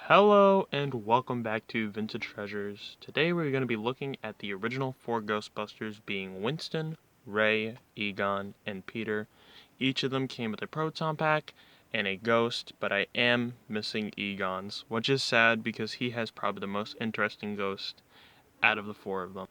Hello and welcome back to Vintage Treasures. Today we're going to be looking at the original 4 Ghostbusters being Winston, Ray, Egon, and Peter. Each of them came with a Proton Pack and a ghost, but I am missing Egon's, which is sad because he has probably the most interesting ghost out of the 4 of them.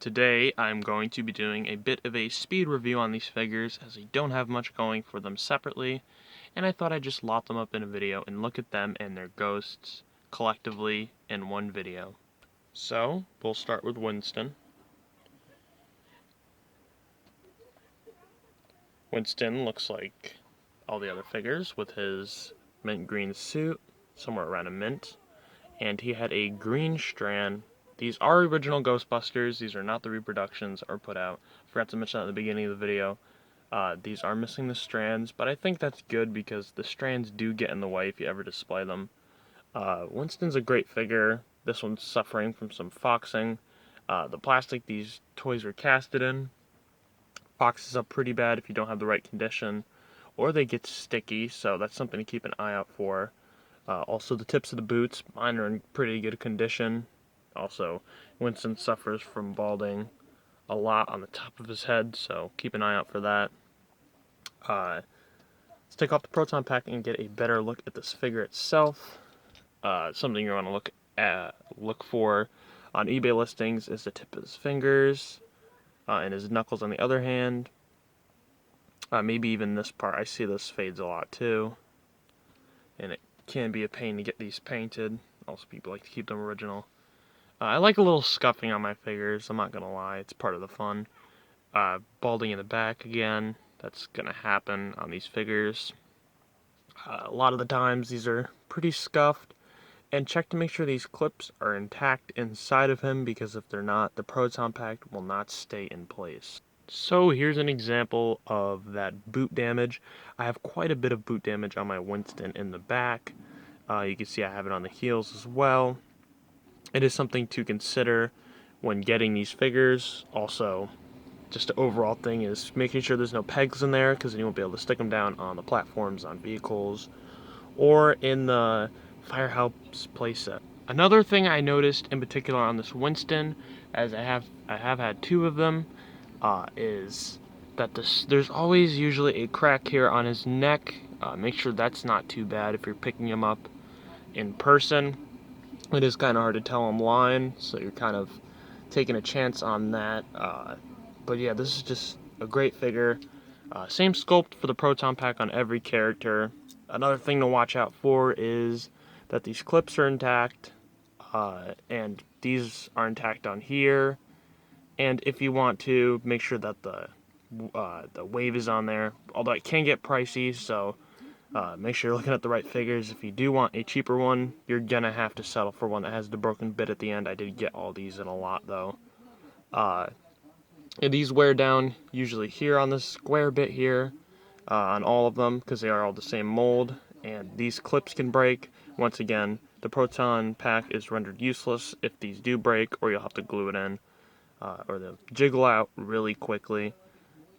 Today I'm going to be doing a bit of a speed review on these figures as I don't have much going for them separately, and I thought I'd just lot them up in a video and look at them and their ghosts collectively in one video. So, we'll start with Winston. Winston looks like all the other figures with his mint green suit, somewhere around a mint, and he had a green strand. These are original Ghostbusters, these are not the reproductions or put out. Forgot to mention that at the beginning of the video. These are missing the strands, but I think that's good because the strands do get in the way if you ever display them. Winston's a great figure. This one's suffering from some foxing. The plastic these toys are casted in foxes up pretty bad if you don't have the right condition, or they get sticky, so that's something to keep an eye out for. Also, the tips of the boots, mine are in pretty good condition. Also, Winston suffers from balding a lot on the top of his head, so keep an eye out for that. Let's take off the Proton Pack and get a better look at this figure itself. Something you want to look for on eBay listings is the tip of his fingers and his knuckles on the other hand. Maybe even this part. I see this fades a lot too, and it can be a pain to get these painted. Also, people like to keep them original. I like a little scuffing on my figures, I'm not gonna lie, it's part of the fun. Balding in the back again, that's gonna happen on these figures. A lot of the times these are pretty scuffed, and check to make sure these clips are intact inside of him, because if they're not, the Proton Pack will not stay in place. So here's an example of that boot damage. I have quite a bit of boot damage on my Winston in the back. You can see I have it on the heels as well. It is something to consider when getting these figures. Also, just the overall thing is making sure there's no pegs in there, because then you won't be able to stick them down on the platforms on vehicles or in the firehouse playset. Another thing I noticed in particular on this Winston, as I have had 2 of them, is that there's always usually a crack here on his neck. Make sure that's not too bad if you're picking him up in person. It is kind of hard to tell online, so you're kind of taking a chance on that. But yeah, this is just a great figure. Same sculpt for the Proton Pack on every character. Another thing to watch out for is that these clips are intact, and these are intact on here. And if you want to, make sure that the wave is on there. Although it can get pricey, so make sure you're looking at the right figures. If you do want a cheaper one, you're gonna have to settle for one that has the broken bit at the end. I did get all these in a lot though. And these wear down usually here on this square bit here, on all of them, because they are all the same mold. And these clips can break. Once again, the Proton Pack is rendered useless if these do break, or you'll have to glue it in, or they'll jiggle out really quickly.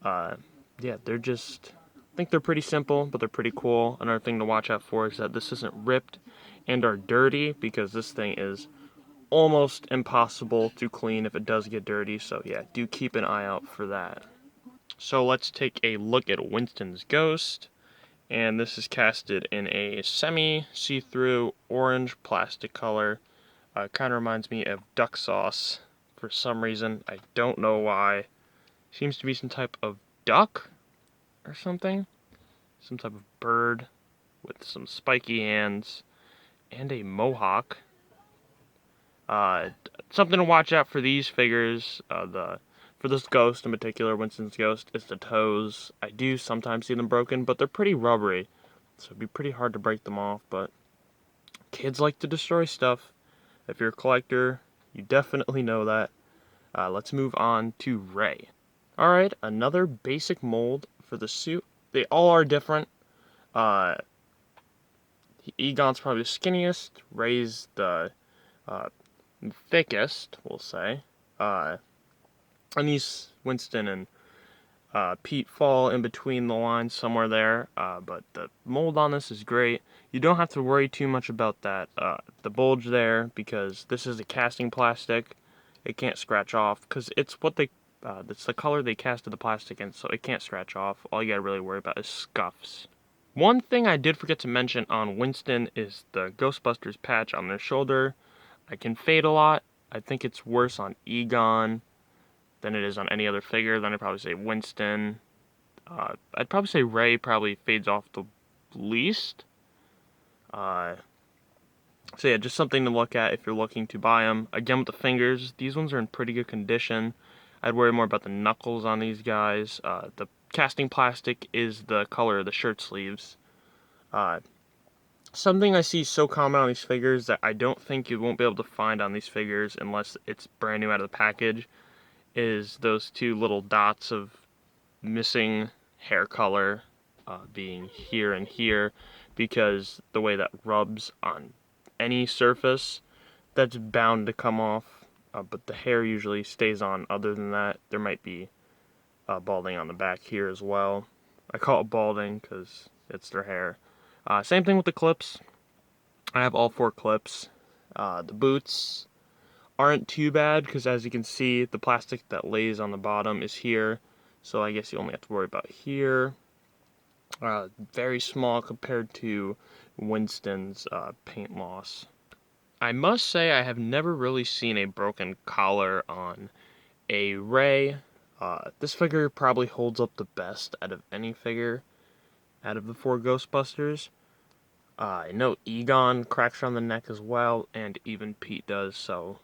Yeah, they're just, I think they're pretty simple, but they're pretty cool. Another thing to watch out for is that this isn't ripped and are dirty, because this thing is almost impossible to clean if it does get dirty. So yeah, do keep an eye out for that. So let's take a look at Winston's ghost. And this is casted in a semi-see-through orange plastic color. Kind of reminds me of duck sauce for some reason. I don't know why. Seems to be some type of duck or something. Some type of bird with some spiky hands and a mohawk. Something to watch out for these figures. For this ghost in particular, Winston's ghost, is the toes. I do sometimes see them broken, but they're pretty rubbery, so it'd be pretty hard to break them off. But kids like to destroy stuff. If you're a collector, you definitely know that. Let's move on to Ray. Alright, another basic mold for the suit. They all are different. Egon's probably the skinniest. Ray's the thickest, we'll say. And these Winston and peat fall in between the lines somewhere there, but the mold on this is great. You don't have to worry too much about that, the bulge there, because this is a casting plastic. It can't scratch off, because it's it's the color they casted the plastic in, so it can't scratch off. All you gotta really worry about is scuffs. One thing I did forget to mention on Winston is the Ghostbusters patch on their shoulder. I can fade a lot. I think it's worse on Egon than it is on any other figure. Then I'd probably say Winston. I'd probably say Ray probably fades off the least. So yeah, just something to look at if you're looking to buy them. Again, with the fingers, these ones are in pretty good condition. I'd worry more about the knuckles on these guys. The casting plastic is the color of the shirt sleeves. Something I see so common on these figures that I don't think you won't be able to find on these figures unless it's brand new out of the package is those two little dots of missing hair color being here and here, because the way that rubs on any surface, that's bound to come off, but the hair usually stays on. Other than that, there might be balding on the back here as well. I call it balding because it's their hair. Same thing with the clips. I have all 4 clips. The boots aren't too bad because, as you can see, the plastic that lays on the bottom is here, so I guess you only have to worry about here. Very small compared to Winston's paint loss. I must say I have never really seen a broken collar on a Ray. This figure probably holds up the best out of any figure out of the 4 Ghostbusters. I know Egon cracks around the neck as well, and even Pete does, so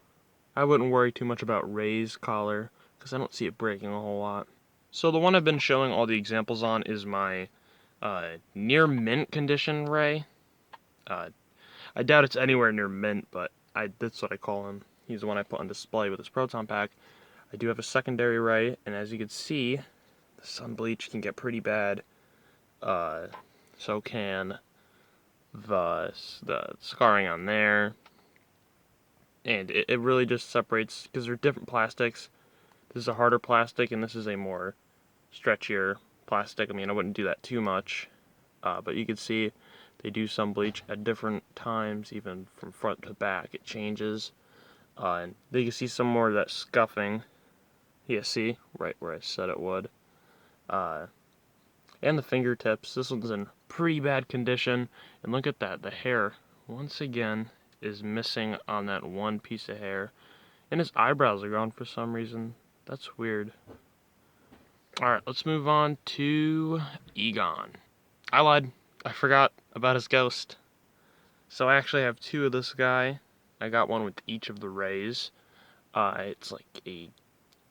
I wouldn't worry too much about Ray's collar, because I don't see it breaking a whole lot. So the one I've been showing all the examples on is my near mint condition Ray. I doubt it's anywhere near mint, but that's what I call him. He's the one I put on display with his Proton Pack. I do have a secondary Ray, and as you can see, the sun bleach can get pretty bad. So can the scarring on there. And it really just separates, because they're different plastics. This is a harder plastic, and this is a more stretchier plastic. I mean, I wouldn't do that too much, but you can see they do sun bleach at different times, even from front to back. It changes, and you can see some more of that scuffing. Yeah, see, right where I said it would. And the fingertips. This one's in pretty bad condition, and look at that. The hair, once again, is missing on that one piece of hair, and his eyebrows are gone for some reason. That's weird. Alright, let's move on to Egon. I lied. I forgot about his ghost. So I actually have 2 of this guy. I got one with each of the Rays. It's like a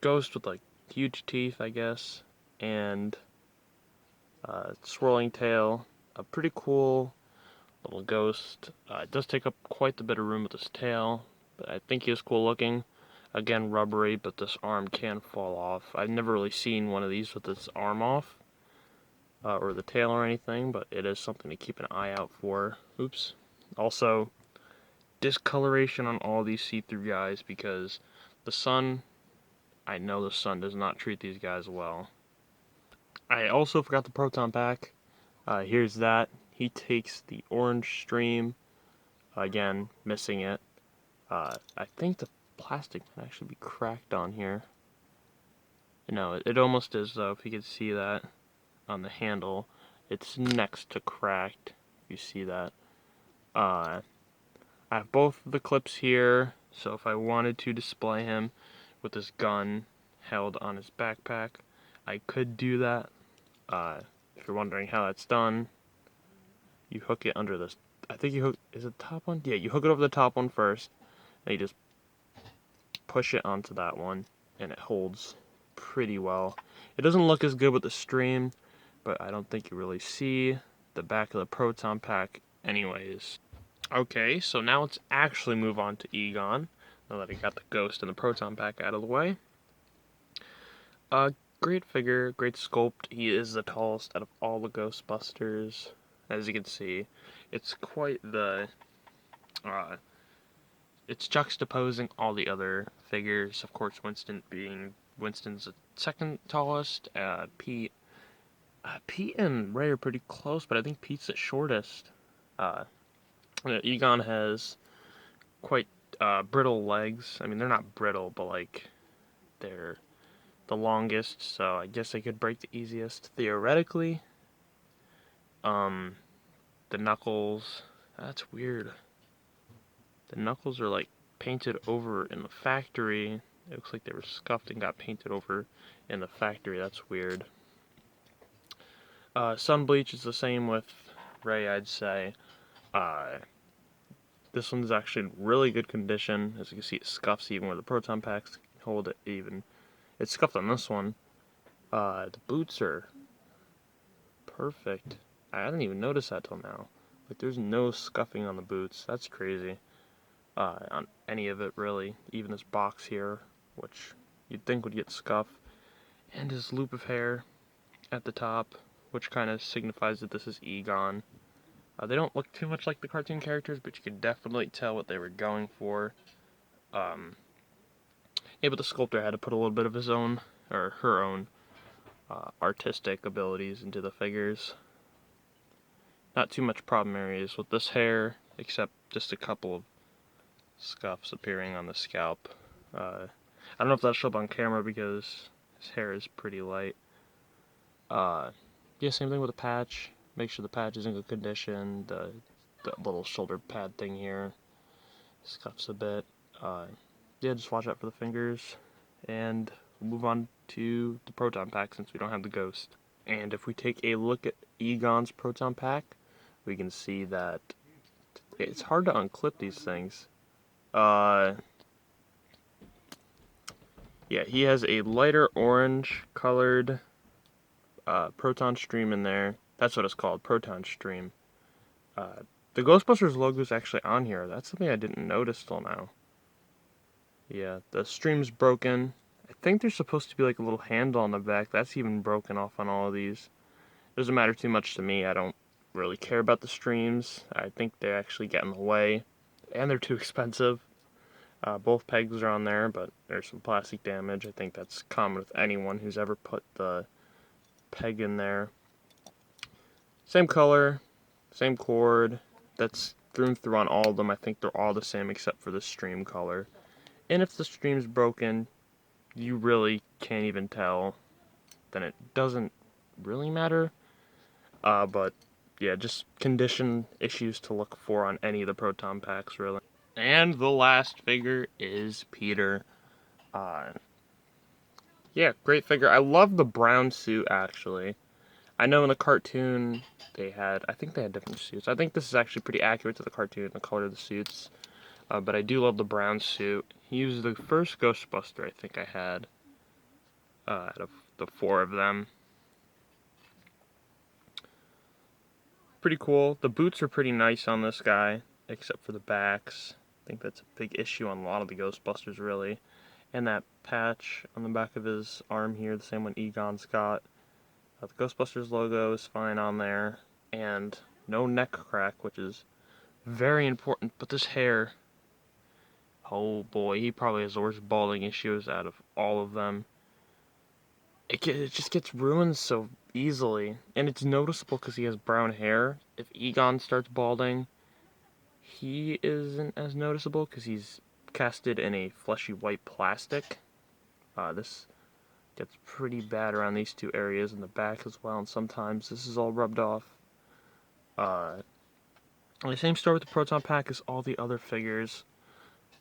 ghost with like huge teeth, I guess, and swirling tail. A pretty cool little ghost. It does take up quite a bit of room with his tail, but I think he is cool looking. Again, rubbery, but this arm can fall off. I've never really seen one of these with its arm off, or the tail or anything, but it is something to keep an eye out for. Oops. Also, discoloration on all these see-through guys, because the sun, I know the sun does not treat these guys well. I also forgot the Proton Pack. Here's that. He takes the orange stream, again, missing it. I think the plastic might actually be cracked on here. No, it almost is, though, if you can see that on the handle. It's next to cracked, if you see that. I have both of the clips here, so if I wanted to display him with his gun held on his backpack, I could do that. If you're wondering how that's done, you hook it under this. I think you hook, is it the top one? Yeah, you hook it over the top one first, and you just push it onto that one, and it holds pretty well. It doesn't look as good with the stream, but I don't think you really see the back of the Proton Pack anyways. Okay, so now let's actually move on to Egon, now that I got the ghost and the Proton Pack out of the way. Great figure, great sculpt. He is the tallest out of all the Ghostbusters. As you can see, it's quite the, it's juxtaposing all the other figures. Of course, Winston's second tallest. Pete and Ray are pretty close, but I think Pete's the shortest. Uh, Egon has quite brittle legs. I mean, they're not brittle, but like they're the longest, so I guess they could break the easiest theoretically. The knuckles, that's weird. The knuckles are like painted over in the factory. It looks like they were scuffed and got painted over in the factory. That's weird. Sun bleach is the same with Ray, I'd say. Uh, this one's actually in really good condition. As you can see, it scuffs even where the proton packs hold it even. It's scuffed on this one. The boots are perfect. I didn't even notice that till now. Like, there's no scuffing on the boots. That's crazy. On any of it, really. Even this box here, which you'd think would get scuffed. And his loop of hair at the top, which kind of signifies that this is Egon. They don't look too much like the cartoon characters, but you could definitely tell what they were going for. Yeah, but the sculptor had to put a little bit of his own, or her own, artistic abilities into the figures. Not too much problem areas with this hair, except just a couple of scuffs appearing on the scalp. I don't know if that'll show up on camera because his hair is pretty light. Yeah, same thing with the patch. Make sure the patch is in good condition. The little shoulder pad thing here scuffs a bit. Yeah, just watch out for the fingers. And we'll move on to the Proton Pack since we don't have the Ghost. And if we take a look at Egon's Proton Pack, we can see that it's hard to unclip these things. Yeah, he has a lighter orange colored proton stream in there. That's what it's called, proton stream. The Ghostbusters logo is actually on here. That's something I didn't notice till now. Yeah, the stream's broken. I think there's supposed to be like a little handle on the back. That's even broken off on all of these. It doesn't matter too much to me. I don't really care about the streams. I think they actually get in the way. And they're too expensive. Both pegs are on there, but there's some plastic damage. I think that's common with anyone who's ever put the peg in there. Same color, same cord. That's through and through on all of them. I think they're all the same except for the stream color. And if the stream's broken, you really can't even tell. Then it doesn't really matter. But yeah, just condition issues to look for on any of the proton packs, really. And the last figure is Peter. Yeah, great figure. I love the brown suit, actually. I know in the cartoon I think they had different suits. I think this is actually pretty accurate to the cartoon, the color of the suits. But I do love the brown suit. He was the first Ghostbuster I think I had out of the 4 of them. Pretty cool. The boots are pretty nice on this guy, except for the backs. I think that's a big issue on a lot of the Ghostbusters, really. And that patch on the back of his arm here, the same one Egon's got. The Ghostbusters logo is fine on there. And no neck crack, which is very important. But this hair, oh boy, he probably has the worst balding issues out of all of them. It just gets ruined so easily. And it's noticeable because he has brown hair. If Egon starts balding, he isn't as noticeable because he's casted in a fleshy white plastic. This gets pretty bad around these 2 areas in the back as well, and sometimes this is all rubbed off. The same story with the Proton Pack as all the other figures.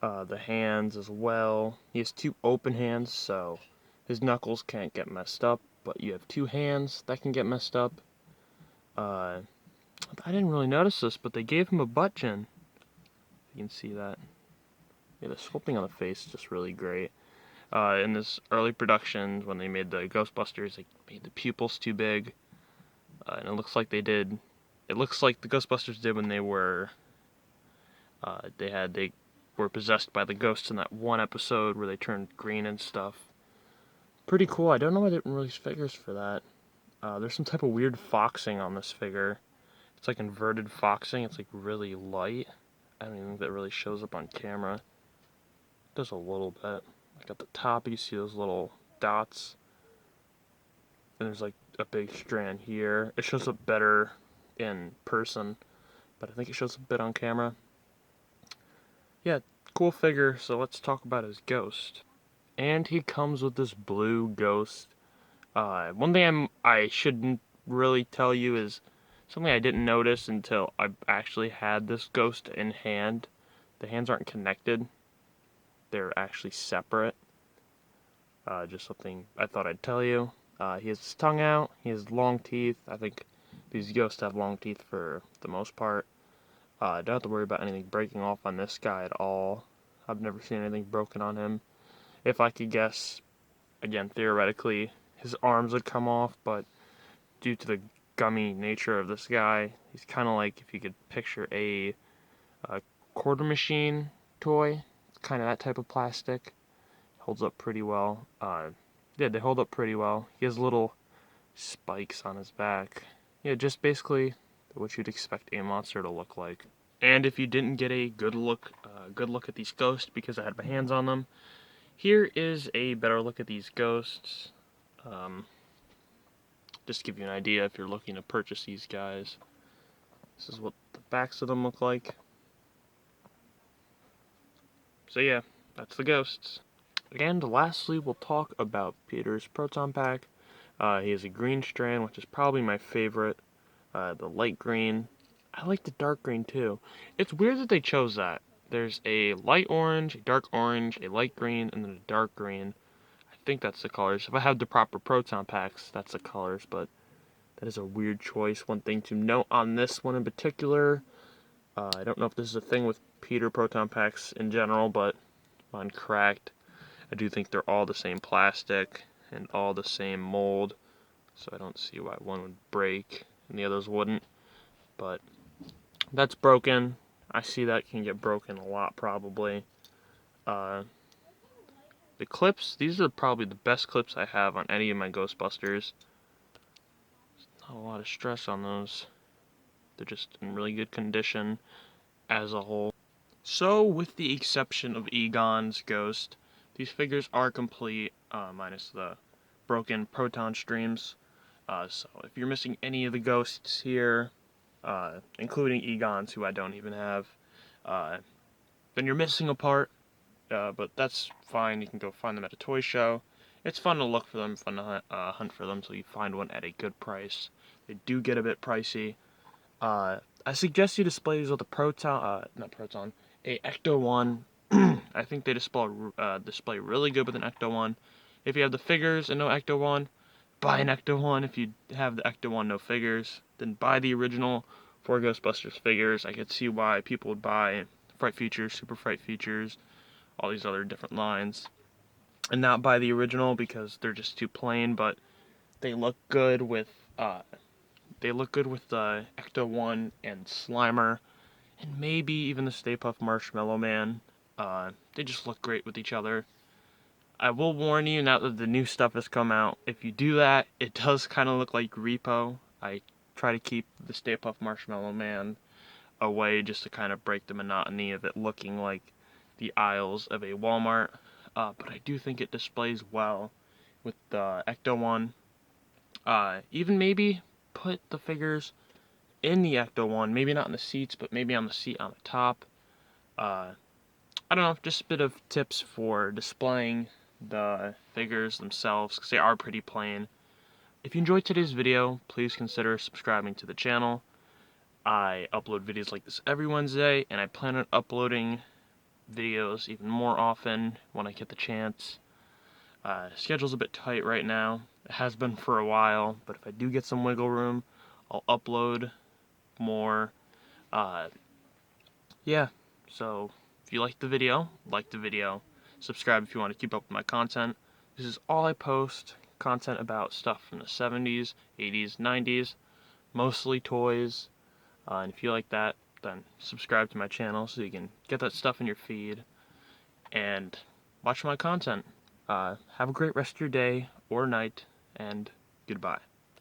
The hands as well. He has 2 open hands, so his knuckles can't get messed up, but you have 2 hands that can get messed up. I didn't really notice this, but they gave him a butt chin. You can see that. Yeah, the sculpting on the face is just really great. In this early production, when they made the Ghostbusters, they made the pupils too big, and it looks like they did. It looks like the Ghostbusters did when they were they were possessed by the ghosts in that one episode where they turned green and stuff. Pretty cool. I don't know why they didn't release figures for that. There's some type of weird foxing on this figure. It's like inverted foxing. It's like really light. I don't even think that really shows up on camera. It does a little bit. Like at the top, you see those little dots. and there's like a big strand here. It shows up better in person, but I think it shows up a bit on camera. Yeah, cool figure, so let's talk about his ghost. And he comes with this blue ghost. One thing I shouldn't really tell you is something I didn't notice until I actually had this ghost in hand. The hands aren't connected. They're actually separate. Just something I thought I'd tell you. He has his tongue out. He has long teeth. I think these ghosts have long teeth for the most part. Don't have to worry about anything breaking off on this guy at all. I've never seen anything broken on him. If I could guess, again, theoretically, his arms would come off, but due to the gummy nature of this guy, he's kind of like if you could picture a quarter machine toy. It's kind of that type of plastic. Holds up pretty well. Yeah, they hold up pretty well. He has little spikes on his back. Yeah, just basically what you'd expect a monster to look like. And if you didn't get a good look at these ghosts because I had my hands on them, here is a better look at these ghosts. Just to give you an idea if you're looking to purchase these guys. This is what the backs of them look like. So yeah, that's the ghosts. And lastly, we'll talk about Peter's Proton Pack. He has a green strand, which is probably my favorite. The light green. I like the dark green too. It's weird that they chose that. There's a light orange, a dark orange, a light green, and then a dark green. I think that's the colors. If I have the proper Proton Packs, that's the colors, but that is a weird choice. One thing to note on this one in particular, I don't know if this is a thing with Peter Proton Packs in general, but on cracked, I do think they're all the same plastic and all the same mold, so I don't see why one would break and the others wouldn't. But that's broken. I see that can get broken a lot probably. The clips, these are probably the best clips I have on any of my Ghostbusters. There's not a lot of stress on those. They're just in really good condition as a whole. So, with the exception of Egon's ghost, these figures are complete, minus the broken proton streams. So, if you're missing any of the ghosts here, including Egon's, who I don't even have, then you're missing a part, but that's fine. You can go find them at a toy show. It's fun to look for them, fun to hunt for them, so you find one at a good price. They do get a bit pricey. I suggest you display these with a a Ecto 1. I think they display really good with an Ecto 1. If you have the figures and no Ecto 1, buy an Ecto 1. If you have the Ecto 1, no figures, then buy the original 4 Ghostbusters figures. I could see why people would buy Fright Features, Super Fright Features, all these other different lines, and not buy the original because they're just too plain, but they look good with the Ecto 1 and Slimer, and maybe even the Stay Puft Marshmallow Man. They just look great with each other. I will warn you, now that the new stuff has come out, if you do that, it does kind of look like Repo. I try to keep the Stay Puft Marshmallow Man away just to kind of break the monotony of it looking like the aisles of a Walmart. But I do think it displays well with the Ecto 1. Even maybe put the figures in the Ecto 1, maybe not in the seats, but maybe on the seat on the top. I don't know, just a bit of tips for displaying the figures themselves, because they are pretty plain. If you enjoyed today's video, please consider subscribing to the channel. I upload videos like this every Wednesday, and I plan on uploading videos even more often when I get the chance. Schedule's a bit tight right now. It has been for a while, but if I do get some wiggle room, I'll upload more. Yeah, so if you liked the video, like the video. Subscribe if you want to keep up with my content. This is all I post, content about stuff from the 70s, 80s, 90s, mostly toys. And if you like that, then subscribe to my channel so you can get that stuff in your feed and watch my content. Have a great rest of your day or night, and goodbye.